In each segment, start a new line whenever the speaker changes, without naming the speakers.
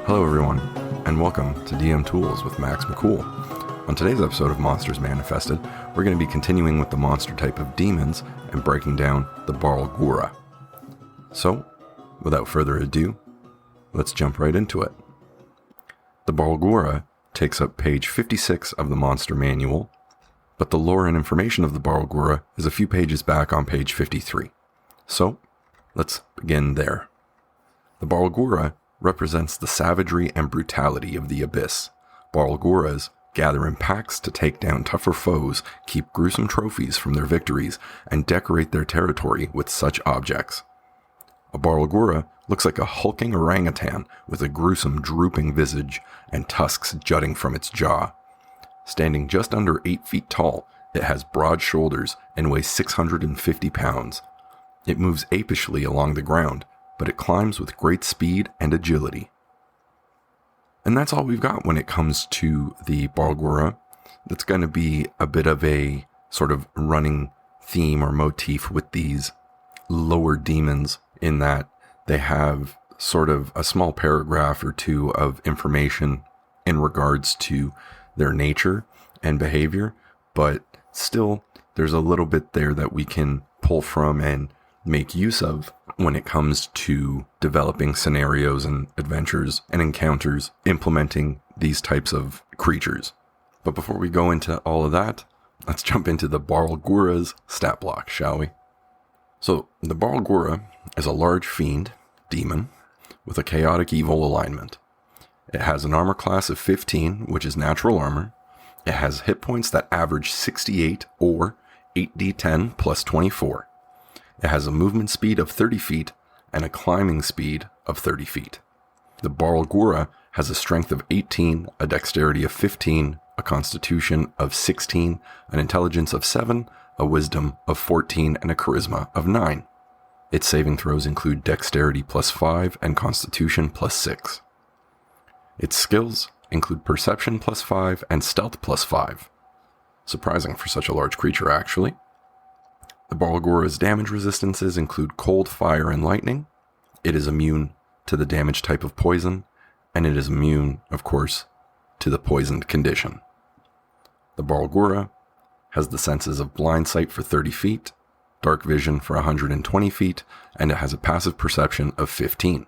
Hello everyone, and welcome to DM Tools with MaxMcCool. On today's episode of Monsters Manifested, we're going to be continuing with the monster type of demons and breaking down the Barlgura. So, without further ado, let's jump right into it. The Barlgura takes up page 56 of the monster manual, but the lore and information of the Barlgura is a few pages back on page 53. So, let's begin there. The Barlgura represents the savagery and brutality of the abyss. Barlguras gather in packs to take down tougher foes, keep gruesome trophies from their victories, and decorate their territory with such objects. A Barlgura looks like a hulking orangutan with a gruesome drooping visage and tusks jutting from its jaw. Standing just under 8 feet tall, it has broad shoulders and weighs 650 pounds. It moves apishly along the ground, but it climbs with great speed and agility. And that's all we've got when it comes to the Barlgura. That's going to be a bit of a sort of running theme or motif with these lower demons, in that they have sort of a small paragraph or two of information in regards to their nature and behavior, but still there's a little bit there that we can pull from and make use of when it comes to developing scenarios and adventures and encounters implementing these types of creatures. But before we go into all of that, let's jump into the Barlgura's stat block, shall we? So the Barlgura is a large fiend, demon, with a chaotic evil alignment. It has an armor class of 15, which is natural armor. It has hit points that average 68 or 8d10 plus 24. It has a movement speed of 30 feet and a climbing speed of 30 feet. The Barlgura has a strength of 18, a dexterity of 15, a constitution of 16, an intelligence of 7, a wisdom of 14, and a charisma of 9. Its saving throws include dexterity plus 5 and constitution plus 6. Its skills include perception plus 5 and stealth plus 5. Surprising for such a large creature, actually. The Barlgura's damage resistances include cold, fire, and lightning. It is immune to the damage type of poison, and it is immune, of course, to the poisoned condition. The Barlgura has the senses of blind sight for 30 feet, dark vision for 120 feet, and it has a passive perception of 15.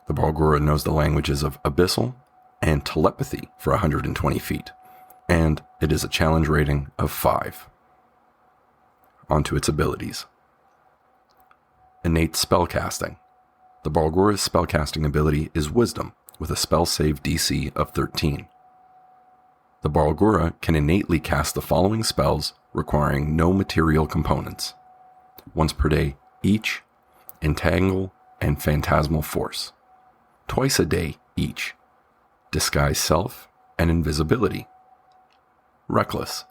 The Barlgura knows the languages of abyssal and telepathy for 120 feet, and it is a challenge rating of 5. Onto its abilities. Innate spellcasting. The Barlgura's spellcasting ability is Wisdom, with a spell save DC of 13. The Barlgura can innately cast the following spells requiring no material components. Once per day each, Entangle and Phantasmal Force. Twice a day each, Disguise Self and Invisibility. Reckless.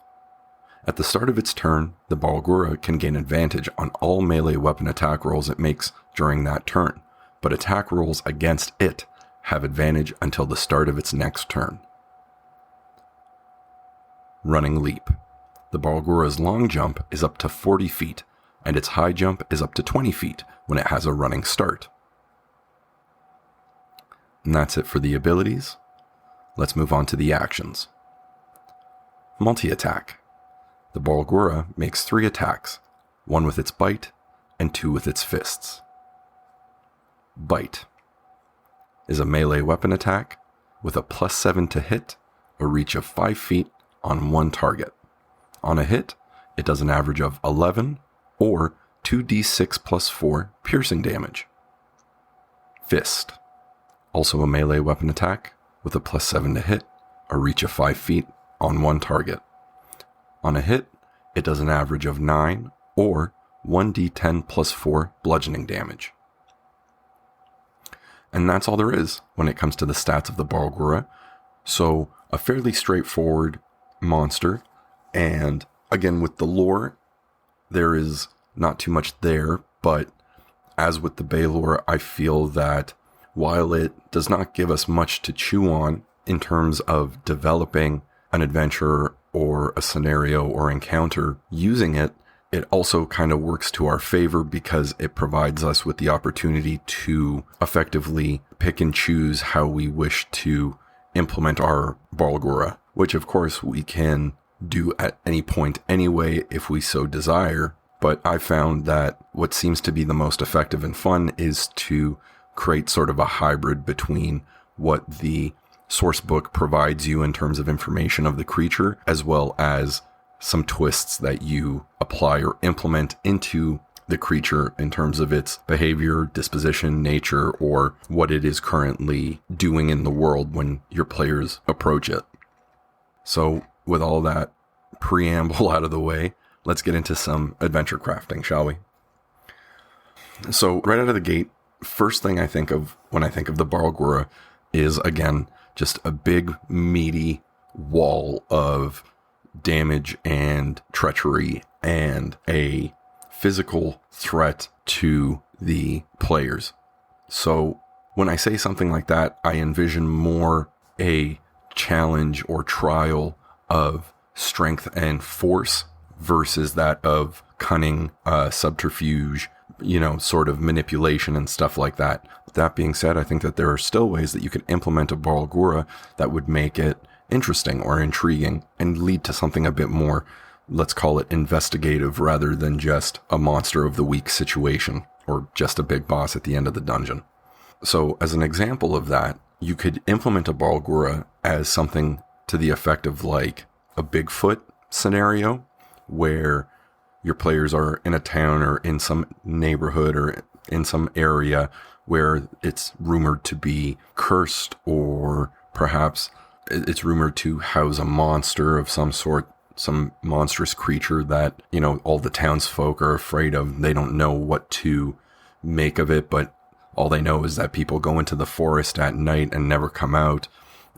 At the start of its turn, the Barlgura can gain advantage on all melee weapon attack rolls it makes during that turn, but attack rolls against it have advantage until the start of its next turn. Running Leap. The Barlgura's long jump is up to 40 feet, and its high jump is up to 20 feet when it has a running start. And that's it for the abilities. Let's move on to the actions. Multi-attack. The Barlgura makes 3 attacks, 1 with its bite and 2 with its fists. Bite is a melee weapon attack with a plus 7 to hit, a reach of 5 feet on one target. On a hit, it does an average of 11 or 2d6 plus 4 piercing damage. Fist, also a melee weapon attack with a plus 7 to hit, a reach of 5 feet on one target. On a hit, it does an average of 9 or 1d10 plus 4 bludgeoning damage. And that's all there is when it comes to the stats of the Barlgura. So a fairly straightforward monster. And again, with the lore, there is not too much there. But as with the Bay lore, I feel that while it does not give us much to chew on in terms of developing an adventure or a scenario or encounter using it, it also kind of works to our favor because it provides us with the opportunity to effectively pick and choose how we wish to implement our Barlgura, which of course we can do at any point anyway if we so desire. But I found that what seems to be the most effective and fun is to create sort of a hybrid between what the source book provides you in terms of information of the creature, as well as some twists that you apply or implement into the creature in terms of its behavior, disposition, nature, or what it is currently doing in the world when your players approach it. So with all that preamble out of the way, let's get into some adventure crafting, shall we? So right out of the gate, first thing I think of when I think of the Barlgura is, again, just a big, meaty wall of damage and treachery and a physical threat to the players. So when I say something like that, I envision more a challenge or trial of strength and force versus that of cunning, subterfuge, sort of manipulation and stuff like that. That being said, I think that there are still ways that you could implement a Barlgura that would make it interesting or intriguing and lead to something a bit more, let's call it investigative, rather than just a monster of the week situation or just a big boss at the end of the dungeon. So as an example of that, you could implement a Barlgura as something to the effect of like a Bigfoot scenario where your players are in a town or in some neighborhood or in some area where it's rumored to be cursed, or perhaps it's rumored to house a monster of some sort, some monstrous creature that, all the townsfolk are afraid of. They don't know what to make of it, but all they know is that people go into the forest at night and never come out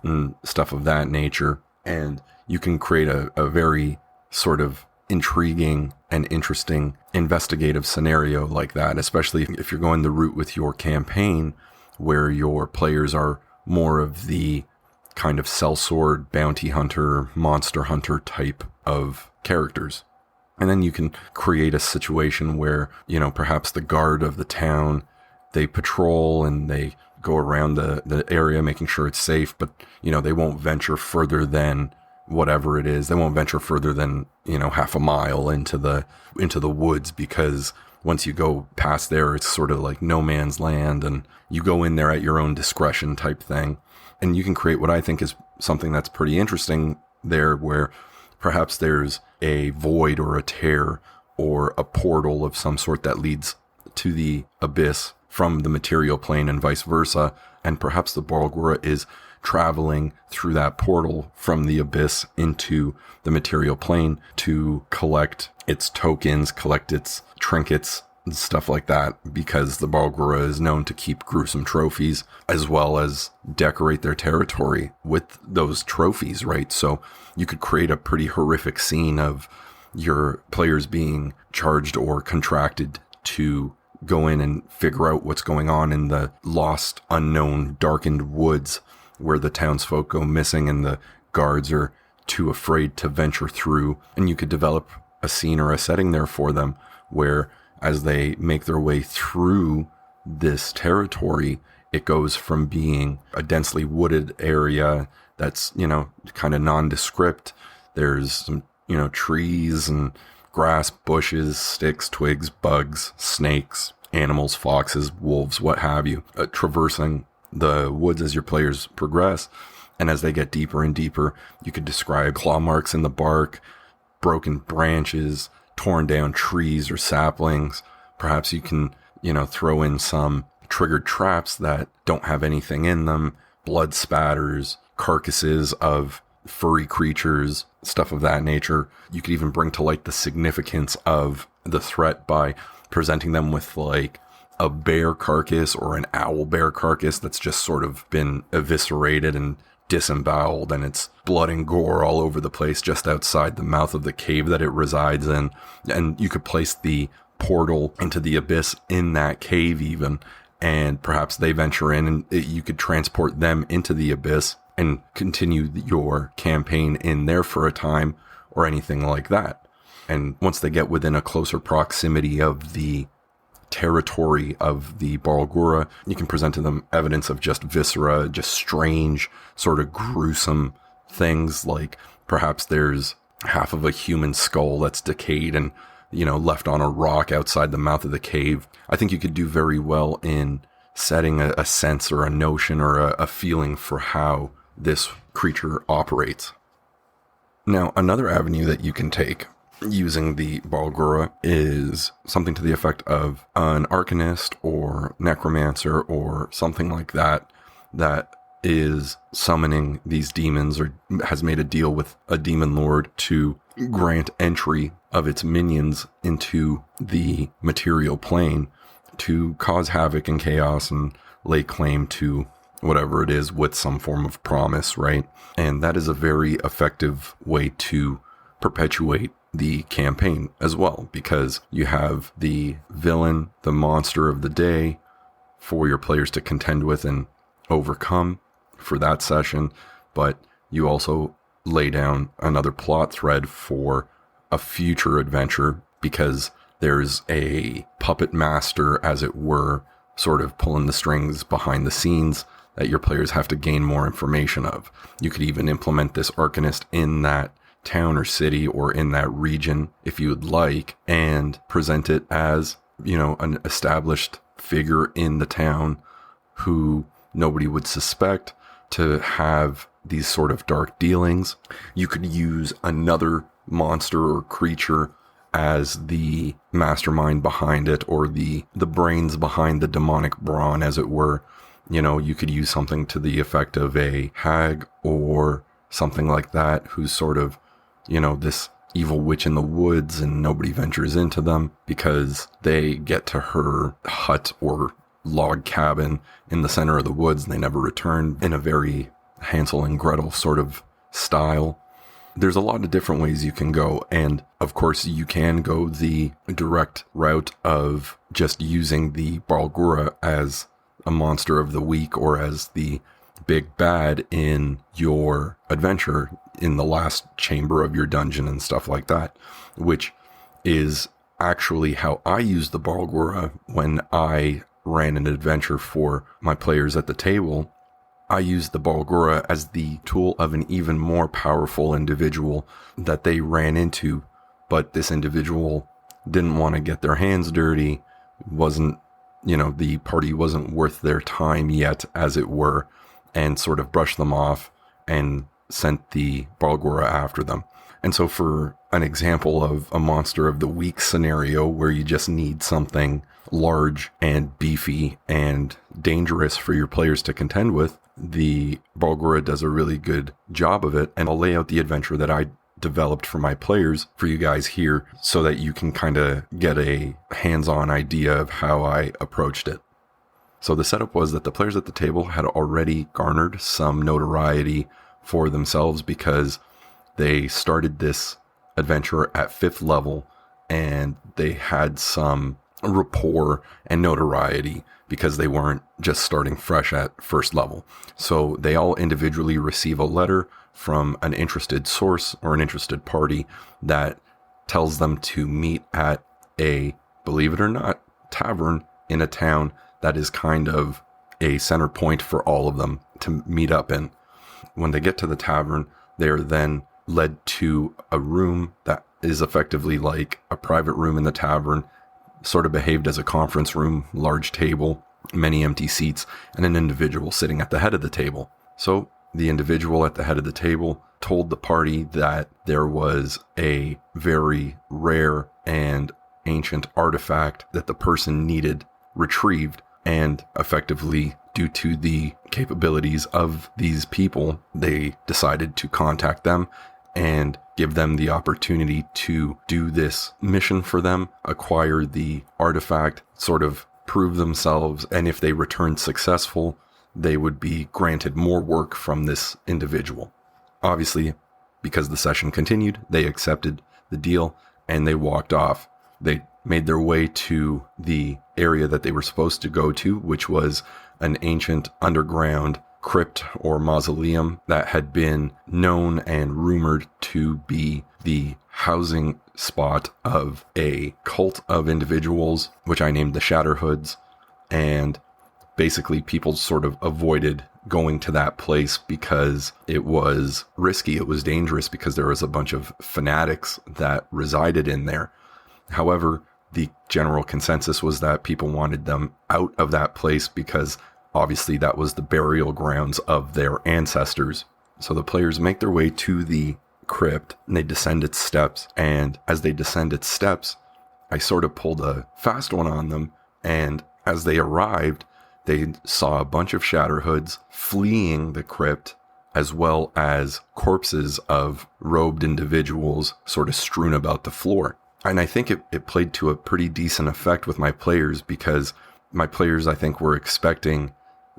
and stuff of that nature. And you can create a very sort of intriguing and interesting investigative scenario like that, especially if you're going the route with your campaign where your players are more of the kind of sellsword, bounty hunter, monster hunter type of characters. And then you can create a situation where, perhaps the guard of the town, they patrol and they go around the area making sure it's safe, but, they won't venture further than whatever it is. They won't venture further than, half a mile into the woods, because once you go past there, it's sort of like no man's land, and you go in there at your own discretion type thing. And you can create what I think is something that's pretty interesting there, where perhaps there's a void or a tear or a portal of some sort that leads to the abyss from the material plane and vice versa. And perhaps the Barlgura is traveling through that portal from the abyss into the material plane to collect its tokens, collect its trinkets, and stuff like that, because the Barlgura is known to keep gruesome trophies, as well as decorate their territory with those trophies, right? So you could create a pretty horrific scene of your players being charged or contracted to go in and figure out what's going on in the lost, unknown, darkened woods where the townsfolk go missing and the guards are too afraid to venture through. And you could develop a scene or a setting there for them where, as they make their way through this territory, it goes from being a densely wooded area that's, kind of nondescript. There's some, trees and grass, bushes, sticks, twigs, bugs, snakes, animals, foxes, wolves, what have you, traversing the woods as your players progress. And as they get deeper and deeper, you could describe claw marks in the bark, broken branches, torn down trees or saplings. Perhaps you can, throw in some triggered traps that don't have anything in them, blood spatters, carcasses of furry creatures, stuff of that nature. You could even bring to light the significance of the threat by presenting them with like a bear carcass or an owl bear carcass that's just sort of been eviscerated and disemboweled, and it's blood and gore all over the place just outside the mouth of the cave that it resides in. And you could place the portal into the abyss in that cave even, and perhaps they venture in and you could transport them into the abyss and continue your campaign in there for a time or anything like that. And once they get within a closer proximity of the territory of the Barlgura. You can present to them evidence of just viscera, just strange, sort of gruesome things, like perhaps there's half of a human skull that's decayed and, left on a rock outside the mouth of the cave. I think you could do very well in setting a sense or a notion or a feeling for how this creature operates. Now, another avenue that you can take using the Barlgura is something to the effect of an arcanist or necromancer or something like that is summoning these demons or has made a deal with a demon lord to grant entry of its minions into the material plane to cause havoc and chaos and lay claim to whatever it is with some form of promise, right? And that is a very effective way to perpetuate the campaign as well, because you have the villain, the monster of the day for your players to contend with and overcome for that session, but you also lay down another plot thread for a future adventure because there's a puppet master, as it were, sort of pulling the strings behind the scenes that your players have to gain more information of. You could even implement this arcanist in that town or city or in that region if you would like, and present it as, an established figure in the town who nobody would suspect to have these sort of dark dealings. You could use another monster or creature as the mastermind behind it, or the brains behind the demonic brawn, as it were. You could use something to the effect of a hag or something like that, who's sort of, this evil witch in the woods and nobody ventures into them because they get to her hut or log cabin in the center of the woods and they never return, in a very Hansel and Gretel sort of style. There's a lot of different ways you can go, and of course you can go the direct route of just using the Barlgura as a monster of the week or as the big bad in your adventure in the last chamber of your dungeon and stuff like that, which is actually how I used the Barlgura when I ran an adventure for my players at the table. I used the Barlgura as the tool of an even more powerful individual that they ran into, but this individual didn't want to get their hands dirty, wasn't, the party wasn't worth their time yet, as it were, and sort of brushed them off and sent the Barlgura after them. And so for an example of a monster of the week scenario where you just need something large and beefy and dangerous for your players to contend with, the Barlgura does a really good job of it. And I'll lay out the adventure that I developed for my players for you guys here so that you can kind of get a hands-on idea of how I approached it. So the setup was that the players at the table had already garnered some notoriety for themselves because they started this adventure at 5th level and they had some rapport and notoriety because they weren't just starting fresh at 1st level. So they all individually receive a letter from an interested source or an interested party that tells them to meet at a, believe it or not, tavern in a town that is kind of a center point for all of them to meet up in. When they get to the tavern, they are then led to a room that is effectively like a private room in the tavern, sort of behaved as a conference room, large table, many empty seats, and an individual sitting at the head of the table. So the individual at the head of the table told the party that there was a very rare and ancient artifact that the person needed retrieved, and effectively, due to the capabilities of these people, they decided to contact them and give them the opportunity to do this mission for them, acquire the artifact, sort of prove themselves, and if they returned successful, they would be granted more work from this individual. Obviously, because the session continued, they accepted the deal and they walked off. They made their way to the area that they were supposed to go to, which was an ancient underground crypt or mausoleum that had been known and rumored to be the housing spot of a cult of individuals, which I named the Shatterhoods, and basically people sort of avoided going to that place because it was risky, it was dangerous, because there was a bunch of fanatics that resided in there. However, the general consensus was that people wanted them out of that place because obviously that was the burial grounds of their ancestors. So the players make their way to the crypt and they descend its steps. And as they descend its steps, I sort of pulled a fast one on them. And as they arrived, they saw a bunch of Shatterhoods fleeing the crypt, as well as corpses of robed individuals sort of strewn about the floor. And I think it played to a pretty decent effect with my players, because my players, I think, were expecting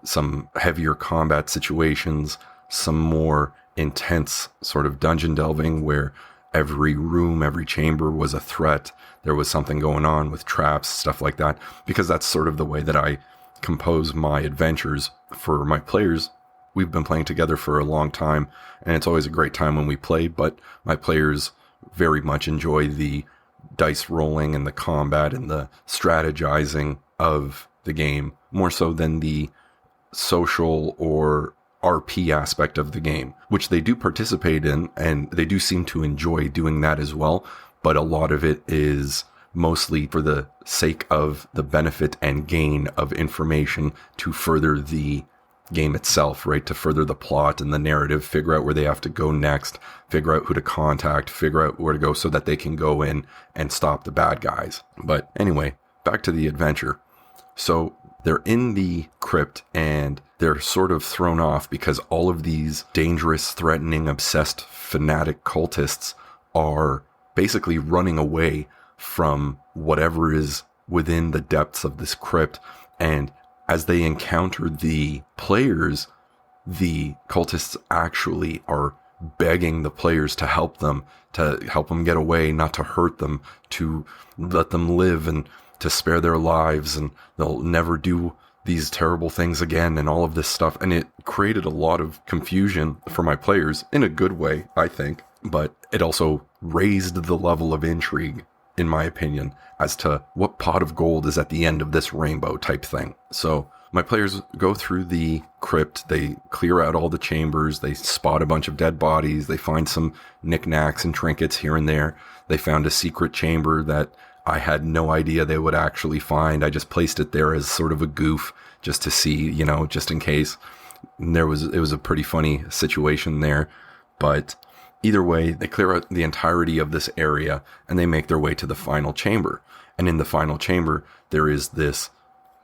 some heavier combat situations, some more intense sort of dungeon delving where every room, every chamber was a threat. There was something going on with traps, stuff like that, because that's sort of the way that I compose my adventures for my players. We've been playing together for a long time, and it's always a great time when we play, but my players very much enjoy the dice rolling and the combat and the strategizing of the game, more so than the social or RP aspect of the game, which they do participate in, and they do seem to enjoy doing that as well, but a lot of it is mostly for the sake of the benefit and gain of information to further the game itself, right? To further the plot and the narrative, figure out where they have to go next, figure out who to contact, figure out where to go so that they can go in and stop the bad guys. But anyway, back to the adventure. So they're in the crypt and they're sort of thrown off because all of these dangerous, threatening, obsessed, fanatic cultists are basically running away from whatever is within the depths of this crypt. And as they encounter the players, the cultists actually are begging the players to help them get away, not to hurt them, to let them live and to spare their lives, and they'll never do these terrible things again and all of this stuff. And it created a lot of confusion for my players in a good way, I think, but it also raised the level of intrigue, in my opinion, as to what pot of gold is at the end of this rainbow type thing. So my players go through the crypt, they clear out all the chambers, they spot a bunch of dead bodies, they find some knickknacks and trinkets here and there. They found a secret chamber that I had no idea they would actually find. I just placed it there as sort of a goof, just to see, just in case. And it was a pretty funny situation there, but either way, they clear out the entirety of this area and they make their way to the final chamber. And in the final chamber, there is this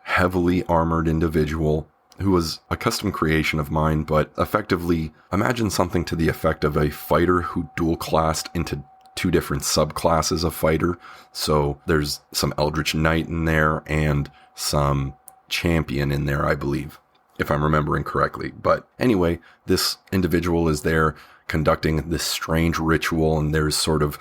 heavily armored individual who was a custom creation of mine, but effectively imagine something to the effect of a fighter who dual classed into two different subclasses of fighter. So there's some Eldritch Knight in there and some champion in there, I believe, if I'm remembering correctly. But anyway, this individual is there conducting this strange ritual, and there's sort of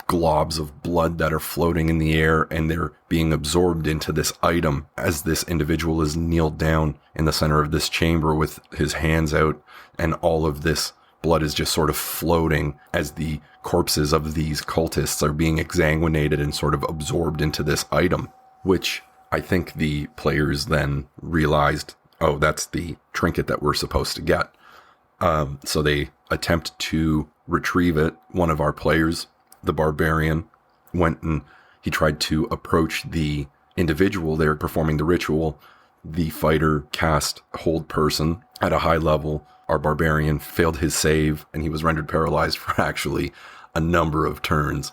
globs of blood that are floating in the air, and they're being absorbed into this item as this individual is kneeled down in the center of this chamber with his hands out, and all of this blood is just sort of floating as the corpses of these cultists are being exsanguinated and sort of absorbed into this item, which I think the players then realized, oh, that's the trinket that we're supposed to get. So they attempt to retrieve it. One of our players, the barbarian, went and he tried to approach the individual there performing the ritual. The fighter cast Hold Person at a high level. Our barbarian failed his save and he was rendered paralyzed for actually a number of turns.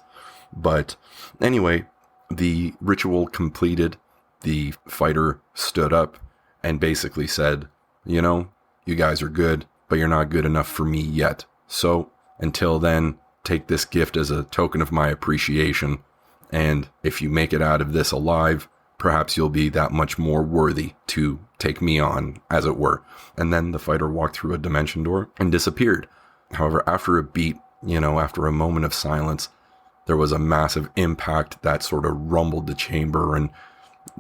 But anyway, the ritual completed. The fighter stood up and basically said, you guys are good, but you're not good enough for me yet. So until then, take this gift as a token of my appreciation. And if you make it out of this alive, perhaps you'll be that much more worthy to take me on, as it were. And then the fighter walked through a dimension door and disappeared. However, after a beat, after a moment of silence, there was a massive impact that sort of rumbled the chamber, and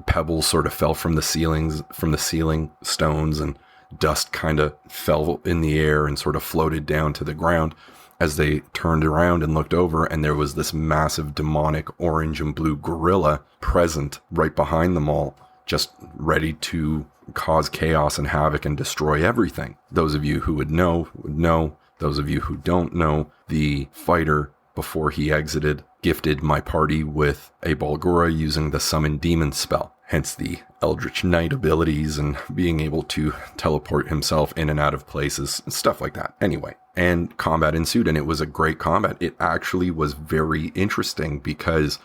pebbles sort of fell from the ceiling stones, and dust kind of fell in the air and sort of floated down to the ground. as they turned around and looked over, and there was this massive demonic orange and blue gorilla present right behind them all, just ready to cause chaos and havoc and destroy everything. Those of you who would know. Those of you who don't know, the fighter, before he exited, gifted my party with a Barlgura using the Summon Demon spell, hence the Eldritch Knight abilities and being able to teleport himself in and out of places, stuff like that. Anyway, and combat ensued, and it was a great combat. It actually was very interesting because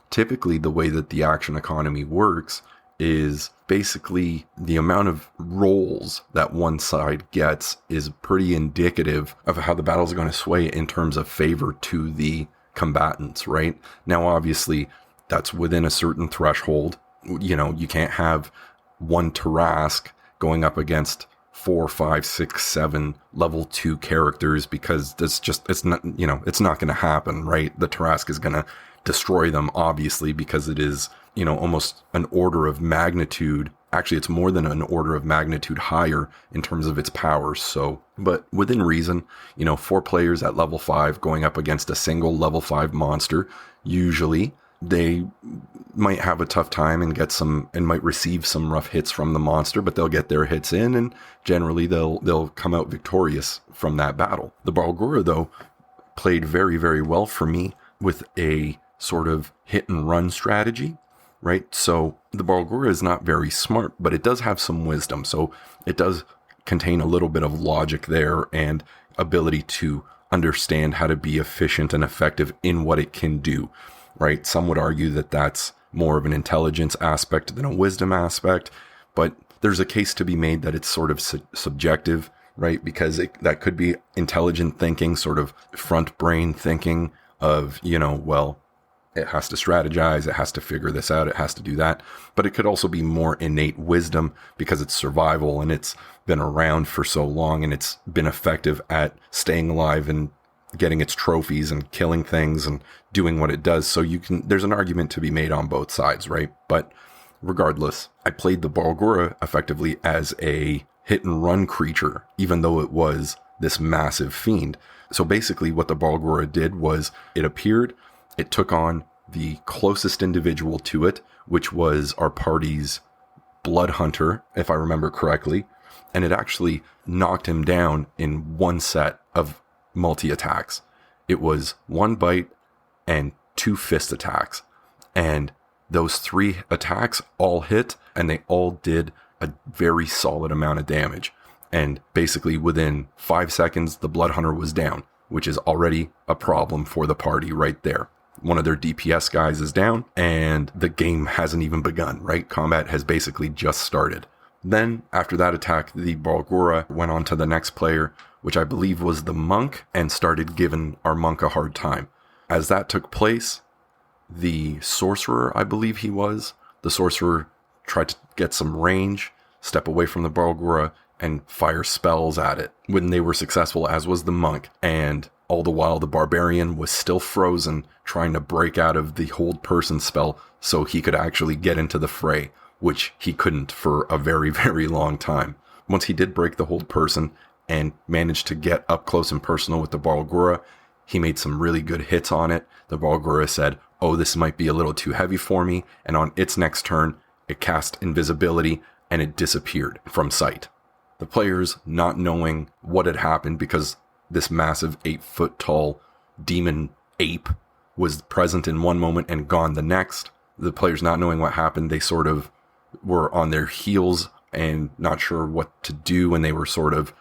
typically the way that the action economy works is basically the amount of rolls that one side gets is pretty indicative of how the battles are going to sway in terms of favor to the combatants, right? Now, obviously, that's within a certain threshold. You know, you can't have one Tarask going up against 4, 5, 6, 7 level 2 characters, because it's not going to happen, right? The Tarask is going to destroy them, obviously, because it is, almost an order of magnitude. Actually, it's more than an order of magnitude higher in terms of its powers. So, but within reason, 4 players at level 5 going up against a single level 5 monster, usually they might have a tough time and might receive some rough hits from the monster, but they'll get their hits in, and generally they'll come out victorious from that battle. The Barlgura, though, played very, very well for me with a sort of hit and run strategy, right? So the Barlgura is not very smart, but it does have some wisdom. So it does contain a little bit of logic there and ability to understand how to be efficient and effective in what it can do, right? Some would argue that that's more of an intelligence aspect than a wisdom aspect, but there's a case to be made that it's sort of subjective, right? Because that could be intelligent thinking, sort of front brain thinking of, it has to strategize, it has to figure this out, it has to do that. But it could also be more innate wisdom because it's survival and it's been around for so long and it's been effective at staying alive and getting its trophies and killing things and doing what it does. So there's an argument to be made on both sides, right? But regardless, I played the Barlgura effectively as a hit and run creature, even though it was this massive fiend. So basically what the Barlgura did was it appeared, it took on the closest individual to it, which was our party's blood hunter, if I remember correctly, and it actually knocked him down in one set of multi-attacks. It was 1 bite and 2 fist attacks, and those 3 attacks all hit, and they all did a very solid amount of damage. And basically within 5 seconds, the blood hunter was down, which is already a problem for the party right there. One of their DPS guys is down, and the game hasn't even begun, right? Combat has basically just started. Then, after that attack, the Barlgura went on to the next player, which I believe was the monk, and started giving our monk a hard time. As that took place, the sorcerer, I believe the sorcerer tried to get some range, step away from the Barlgura, and fire spells at it. When they were successful, as was the monk, and all the while the barbarian was still frozen, trying to break out of the hold person spell so he could actually get into the fray, which he couldn't for a very, very long time. Once he did break the hold person and managed to get up close and personal with the Barlgura, he made some really good hits on it. The Barlgura said, "Oh, this might be a little too heavy for me," and on its next turn, it cast invisibility and it disappeared from sight. The players, not knowing what had happened, because this massive 8-foot tall demon ape was present in one moment and gone the next. The players not knowing what happened, they sort of were on their heels and not sure what to do. And they were sort of,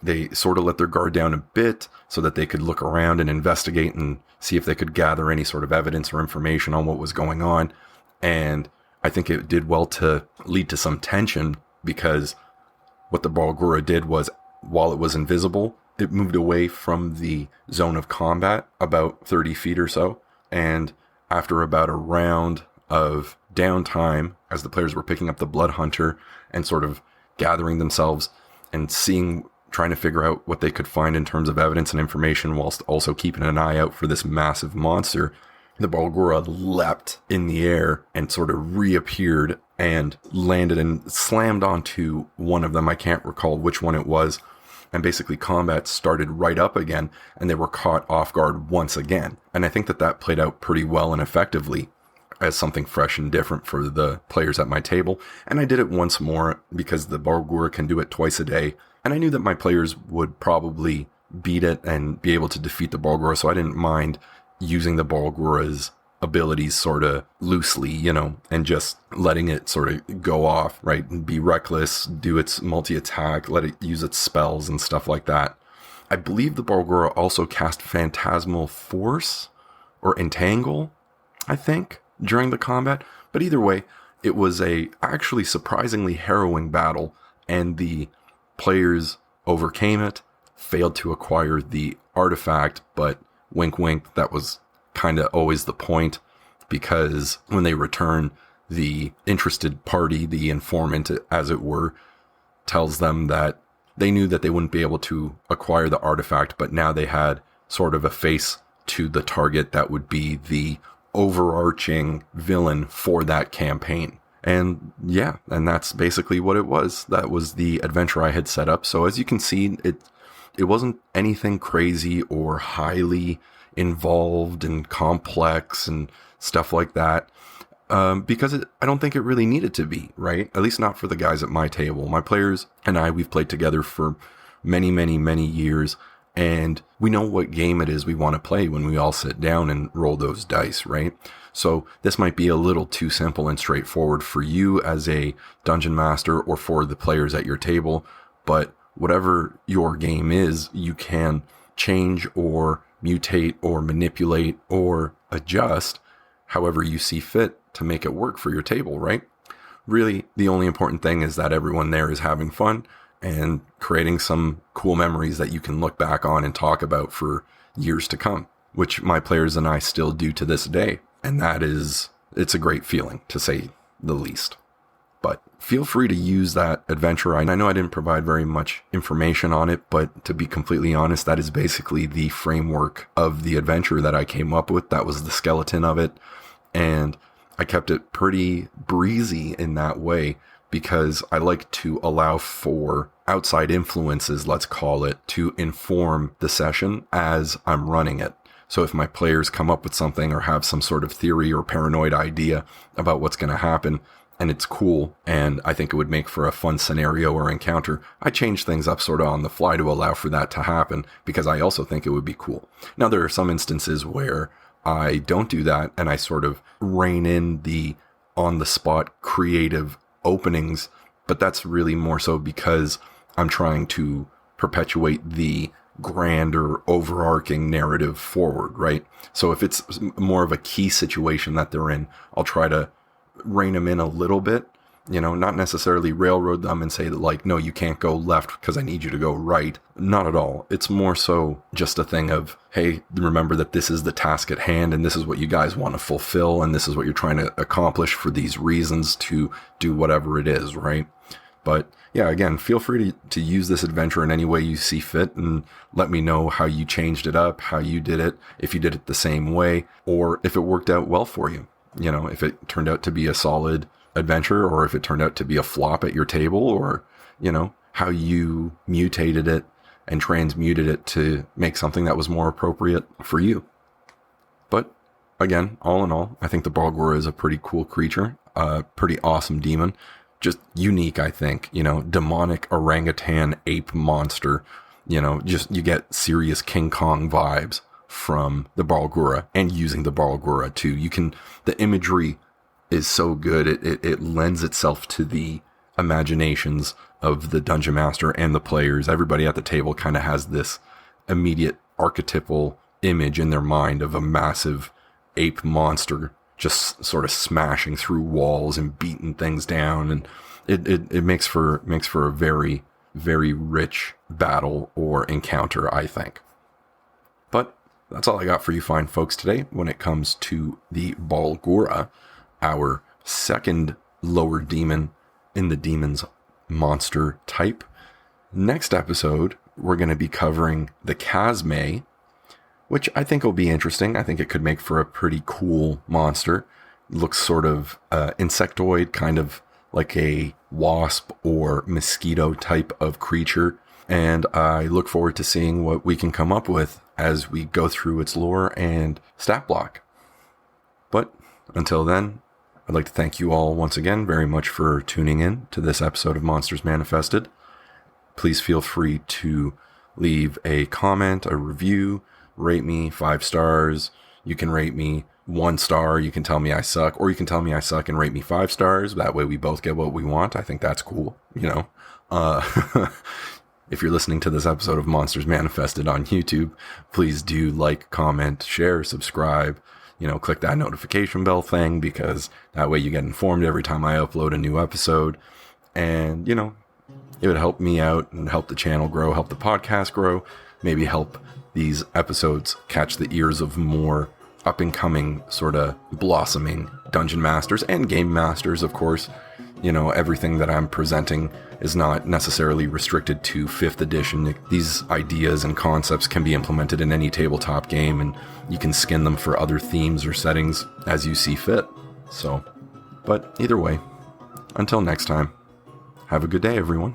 they sort of let their guard down a bit so that they could look around and investigate and see if they could gather any sort of evidence or information on what was going on. And I think it did well to lead to some tension, because what the Barlgura did was, while it was invisible, it moved away from the zone of combat about 30 feet or so. And after about a round of downtime, as the players were picking up the blood hunter and sort of gathering themselves and trying to figure out what they could find in terms of evidence and information, whilst also keeping an eye out for this massive monster, the Barlgura leapt in the air and sort of reappeared and landed and slammed onto one of them. I can't recall which one it was, And basically combat started right up again, and they were caught off guard once again. And I think that played out pretty well and effectively as something fresh and different for the players at my table. And I did it once more because the Baragura can do it twice a day. And I knew that my players would probably beat it and be able to defeat the Barlgura, so I didn't mind using the Barlgura's abilities sort of loosely, and just letting it sort of go off, right? And be reckless, do its multi-attack, let it use its spells and stuff like that. I believe the Barlgura also cast Phantasmal Force or Entangle, I think, during the combat. But either way, it was a actually surprisingly harrowing battle, and the players overcame it, failed to acquire the artifact, but wink wink, that was kind of always the point, because when they return, the interested party, the informant as it were, tells them that they knew that they wouldn't be able to acquire the artifact, but now they had sort of a face to the target that would be the overarching villain for that campaign. And yeah, and that's basically what it was. That was the adventure I had set up. So as you can see, it wasn't anything crazy or highly involved and complex and stuff like that, because I don't think it really needed to be, right? At least not for the guys at my table. My players and I, we've played together for many, many, many years, and we know what game it is we want to play when we all sit down and roll those dice, right? So this might be a little too simple and straightforward for you as a dungeon master or for the players at your table, but whatever your game is, you can change or mutate or manipulate or adjust however you see fit to make it work for your table, right? Really, the only important thing is that everyone there is having fun and creating some cool memories that you can look back on and talk about for years to come, which my players and I still do to this day. And it's a great feeling, to say the least. But feel free to use that adventure. I know I didn't provide very much information on it, but to be completely honest, that is basically the framework of the adventure that I came up with. That was the skeleton of it. And I kept it pretty breezy in that way because I like to allow for outside influences, let's call it, to inform the session as I'm running it. So if my players come up with something or have some sort of theory or paranoid idea about what's going to happen, and it's cool, and I think it would make for a fun scenario or encounter, I change things up sort of on the fly to allow for that to happen, because I also think it would be cool. Now, there are some instances where I don't do that, and I sort of rein in the on-the-spot creative openings, but that's really more so because I'm trying to perpetuate the grander overarching narrative forward, right? So if it's more of a key situation that they're in, I'll try to rein them in a little bit, not necessarily railroad them and say that, like, no, you can't go left because I need you to go right. Not at all. It's more so just a thing of, hey, remember that this is the task at hand and this is what you guys want to fulfill and this is what you're trying to accomplish for these reasons to do whatever it is, right? But yeah, again, feel free to use this adventure in any way you see fit and let me know how you changed it up, how you did it, if you did it the same way, or if it worked out well for you. If it turned out to be a solid adventure or if it turned out to be a flop at your table, or, how you mutated it and transmuted it to make something that was more appropriate for you. But again, all in all, I think the Barlgura is a pretty cool creature, a pretty awesome demon. Just unique, I think, demonic orangutan ape monster, just you get serious King Kong vibes from the Barlgura and using the Barlgura too. The imagery is so good. It lends itself to the imaginations of the dungeon master and the players. Everybody at the table kind of has this immediate archetypal image in their mind of a massive ape monster just sort of smashing through walls and beating things down, and it makes for a very, very rich battle or encounter, I think. But that's all I got for you fine folks today when it comes to the Barlgura, our second lower demon in the demon's monster type. Next episode, we're going to be covering the Chasme, which I think will be interesting. I think it could make for a pretty cool monster. It looks sort of insectoid, kind of like a wasp or mosquito type of creature. and I look forward to seeing what we can come up with as we go through its lore and stat block. But until then, I'd like to thank you all once again very much for tuning in to this episode of Monsters Manifested. Please feel free to leave a comment, a review, rate me 5 stars. You can rate me 1 star. You can tell me I suck, or you can tell me I suck and rate me 5 stars. That way we both get what we want. I think that's cool, If you're listening to this episode of Monsters Manifested on YouTube, please do like, comment, share, subscribe, click that notification bell thing, because that way you get informed every time I upload a new episode. And, it would help me out and help the channel grow, help the podcast grow, maybe help these episodes catch the ears of more up-and-coming, sort of blossoming dungeon masters and game masters, of course. Everything that I'm presenting is not necessarily restricted to 5th edition. These ideas and concepts can be implemented in any tabletop game, and you can skin them for other themes or settings as you see fit. But either way, until next time, have a good day, everyone.